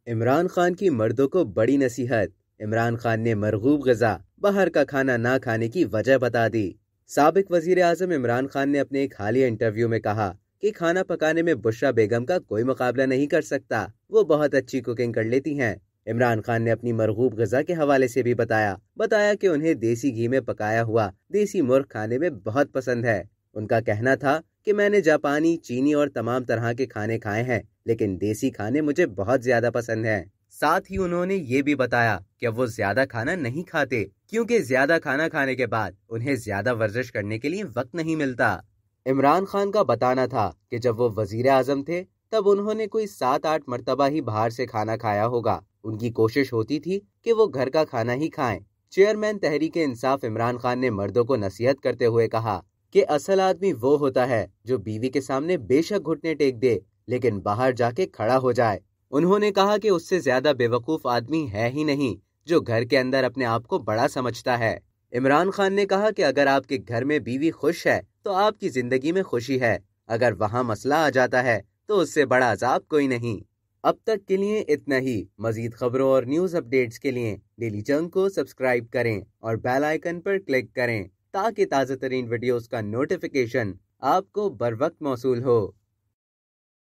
عمران خان کی مردوں کو بڑی نصیحت۔ عمران خان نے مرغوب غذا باہر کا کھانا نہ کھانے کی وجہ بتا دی۔ سابق وزیر اعظم عمران خان نے اپنے ایک حالیہ انٹرویو میں کہا کہ کھانا پکانے میں بشرا بیگم کا کوئی مقابلہ نہیں کر سکتا، وہ بہت اچھی کوکنگ کر لیتی ہیں۔ عمران خان نے اپنی مرغوب غذا کے حوالے سے بھی بتایا کہ انہیں دیسی گھی میں پکایا ہوا دیسی مرغ کھانے میں بہت پسند ہے۔ ان کا کہنا تھا کہ میں نے جاپانی، چینی اور تمام طرح کے کھانے کھائے ہیں، لیکن دیسی کھانے مجھے بہت زیادہ پسند ہیں۔ ساتھ ہی انہوں نے یہ بھی بتایا کہ وہ زیادہ کھانا نہیں کھاتے کیونکہ زیادہ کھانا کھانے کے بعد انہیں زیادہ ورزش کرنے کے لیے وقت نہیں ملتا۔ عمران خان کا بتانا تھا کہ جب وہ وزیر اعظم تھے تب انہوں نے کوئی 7-8 مرتبہ ہی باہر سے کھانا کھایا ہوگا۔ ان کی کوشش ہوتی تھی کہ وہ گھر کا کھانا ہی کھائیں۔ چیئرمین تحریک انصاف عمران خان نے مردوں کو نصیحت کرتے ہوئے کہا کہ اصل آدمی وہ ہوتا ہے جو بیوی کے سامنے بے شک گھٹنے ٹیک دے لیکن باہر جا کے کھڑا ہو جائے۔ انہوں نے کہا کہ اس سے زیادہ بے وقوف آدمی ہے ہی نہیں جو گھر کے اندر اپنے آپ کو بڑا سمجھتا ہے۔ عمران خان نے کہا کہ اگر آپ کے گھر میں بیوی خوش ہے تو آپ کی زندگی میں خوشی ہے، اگر وہاں مسئلہ آ جاتا ہے تو اس سے بڑا عذاب کوئی نہیں۔ اب تک کے لیے اتنا ہی۔ مزید خبروں اور نیوز اپڈیٹس کے لیے ڈیلی چنک کو سبسکرائب کریں اور بیل آئیکن پر کلک کریں تاکہ تازہ ترین ویڈیوز کا نوٹیفیکیشن آپ کو بر وقت موصول ہو۔